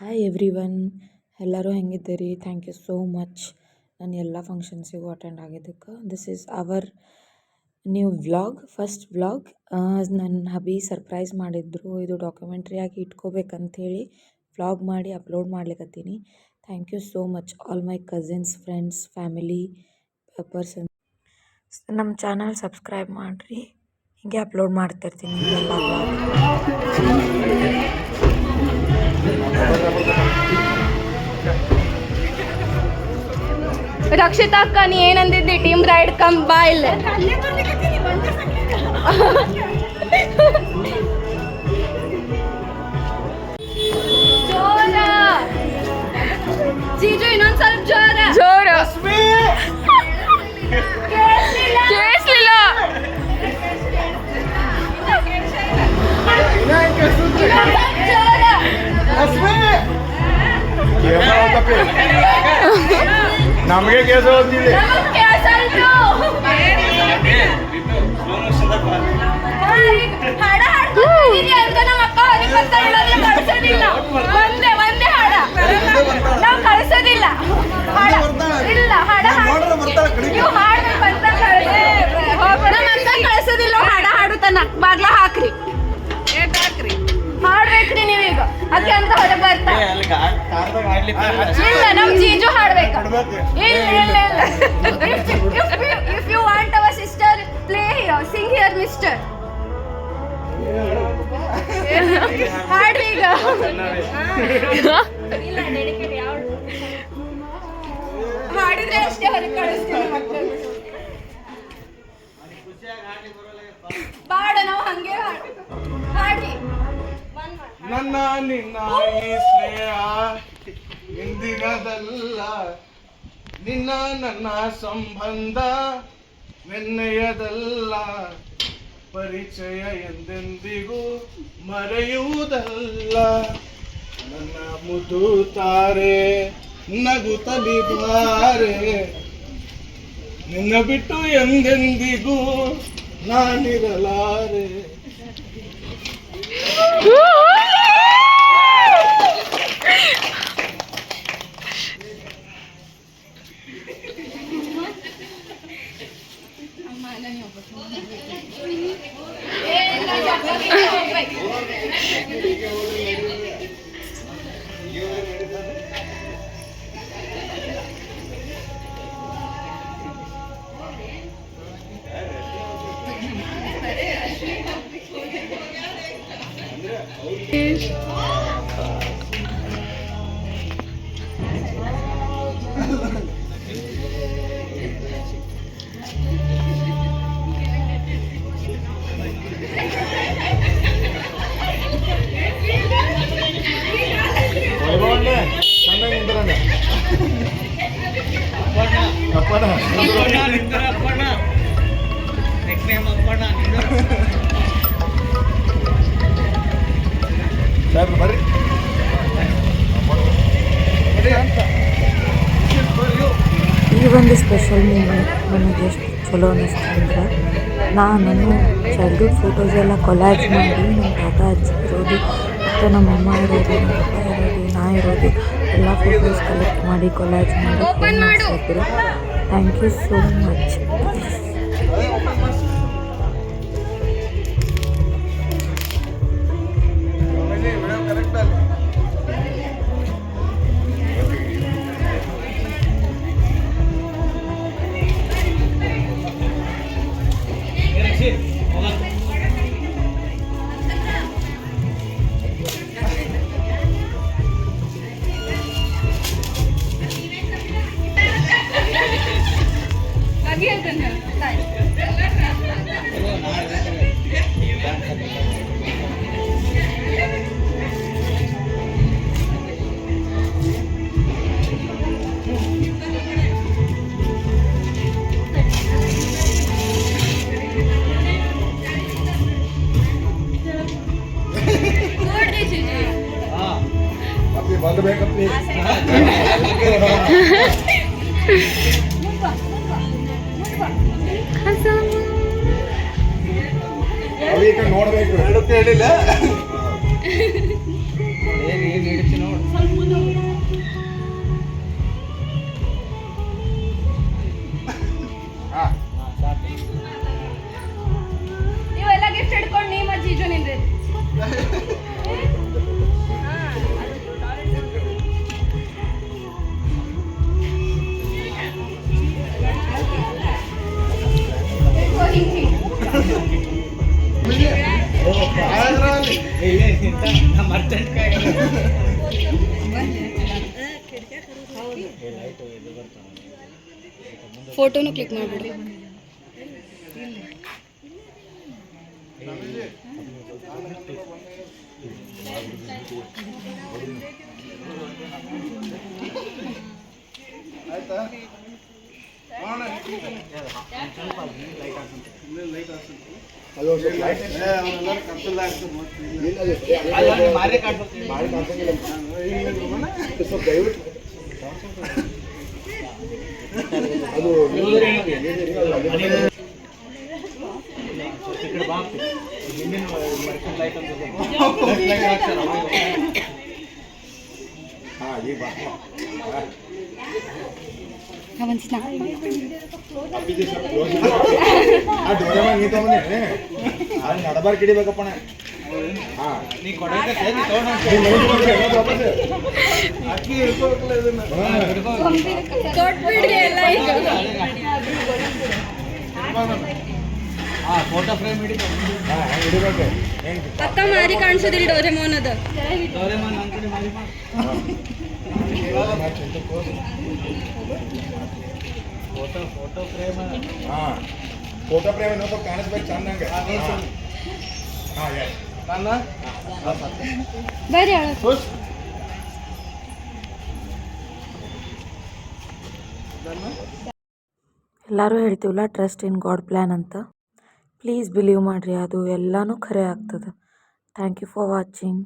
Hi everyone, ಎಲ್ಲರೂ ಹೆಂಗಿದ್ದೀರಿ? Thank you so much ನಾನು ಎಲ್ಲ ಫಂಕ್ಷನ್ಸಿಗೂ ಅಟೆಂಡ್ ಆಗಿದ್ದಕ್ಕೆ. This is our new vlog, first vlog. ನನ್ನ ಹಬಿ ಸರ್ಪ್ರೈಸ್ ಮಾಡಿದ್ರು, ಇದು ಡಾಕ್ಯುಮೆಂಟ್ರಿಯಾಗಿ ಇಟ್ಕೋಬೇಕಂಥೇಳಿ ವ್ಲಾಗ್ ಮಾಡಿ ಅಪ್ಲೋಡ್ ಮಾಡ್ಲಿಕ್ಕತ್ತೀನಿ. Thank you so much all my cousins, friends, family person. ನಮ್ಮ ಚಾನಲ್ ಸಬ್ಸ್ಕ್ರೈಬ್ ಮಾಡಿರಿ, ಹೀಗೆ ಅಪ್ಲೋಡ್ ಮಾಡ್ತಿರ್ತೀನಿ ಎಲ್ಲ ವ್ಲಾಗ್. ರಕ್ಷಿತಾ ಅಕ್ಕ, ನೀ ಏನಂದಿದ್ದಿ? ಟೀಮ್ ರೈಡ್ ಕಮ್ ಬಾ ಇಲ್ಲೇ. ಜೋರ ಜೀಜು, ಇನ್ನೊಂದ್ ಸ್ವಲ್ಪ ಜೋರ ಜೋರ. ಕೇಳಿಸ್ಲಿಲ್ಲ. ನಮಗೆ ಕೇಸ ಹೋಗ್ತಿದೆ. ಕಳಿಸೋದಿಲ್ಲ. ಹಾಡ ಹಾಡುತ್ತಾನ, ಬಾಗ್ಲ ಹಾಕ್ರಿ, ಹಾಡ್ಬೇಕ್ರಿ ನೀವೀಗ. ಅಕ್ಕೆ ಅಂತ ಹೊರಗೆ ಬರ್ತಾ ಇಲ್ಲ, ನಮ್ ಜೀಜು ಹಾಡ್ಬೇಕ. ಇಲ್ಲ if you want our sister play here, sing here mister. ಹಾಡ್ರಿ ಈಗ. ಹಾಡಿದ್ರೆ ಅಷ್ಟೇ ಹೊರಗೆ ಕಳಿಸ್ತೀವಿ. ಬಾಡ ನಾವು ಹಂಗೆ ಹಾಡ್ರಿ. ನನ್ನ ನಿನ್ನ ಈ ಸ್ನೇಹ ಇಂದಿನದಲ್ಲ, ನಿನ್ನ ನನ್ನ ಸಂಬಂಧ ಮೆನ್ನೆಯದಲ್ಲ, ಪರಿಚಯ ಎಂದೆಂದಿಗೂ ಮರೆಯುವುದಲ್ಲ. ನನ್ನ ಮುದು ತಾರೆ ನಗುತ್ತಲಿ ಬಾರೆ, ನಿನ್ನ ಬಿಟ್ಟು ಎಂದೆಂದಿಗೂ ನಾನಿರಲಾರೆ. ಈ ಒಂದು ಸ್ಪೆಷಲ್ ಮೂಮೆಂಟ್ ನನಗೆ ಎಷ್ಟು ಚಲೋ ಅನ್ನಿಸ್ತು ಅಂದ್ರೆ, ನಾನು ಚೈಲ್ಡ್ಹುಡ್ ಫೋಟೋಸ್ ಎಲ್ಲ ಕೊಲಾಜ್ ಮಾಡಿ ನಮ್ಮ ತಾತ ಅಜ್ಜಿ ಇರೋದು ಮತ್ತು ನಮ್ಮ ಅಮ್ಮ ಇರೋದು, ನಮ್ಮ ಪಪ್ಪ ಇರೋದು, ನಾ ಇರೋದು ಎಲ್ಲ ಫೋಟೋಸ್ ಕಲೆಕ್ಟ್ ಮಾಡಿ ಕೊಲಾಜ್ ಮಾಡಿ. Thank you so much. ಬಂದಬೇಕಪ್ಪಿ ಅವೀಗ ನೋಡ್ಬೇಕು. ಹೇಳಿಲ್ಲ ನೋಡು ಫೋಟೋನು ಕ್ಲಿಕ್ ಮಾಡಿಬಿಡು. ಆಯ್ತಾ ನಡಬಾರ್ ಕಿಡಿಬೇಕಪ್ಪಣ. ಅಕ್ಕಿ ಹಿಡ್ಕೋಬೇಕಲ್ಲ ಇದನ್ನ. ಕೊಟ್ಬಿಡ್ರಿ ಎಲ್ಲ ಈಗ. ಫೋಟೋ ಫ್ರೇಮ್ ಹಿಡಿಬೇಕು. ಪಕ್ಕ ಮಾರಿ ಕಾಣಿಸೋದಿಲ್ಲ ಡೋರೆಮೋನ್ ಅದ. ಫೋಟೋ ಫ್ರೇಮ್ ಫೋಟೋ ಫ್ರೇಮ್ ಇನ್ನೊಂದು ಕಾಣಿಸ್ಬೇಕು ಚೆನ್ನಾಗಿ. ಬರ್ರಿ ಎಲ್ಲರೂ ಹೇಳ್ತೀವಲ್ಲ ಟ್ರಸ್ಟ್ ಇನ್ ಗಾಡ್ ಪ್ಲ್ಯಾನ್ ಅಂತ. ಪ್ಲೀಸ್ ಬಿಲೀವ್ ಮಾಡಿರಿ, ಅದು ಎಲ್ಲನೂ ಖರೆ ಆಗ್ತದೆ. Thank you for watching.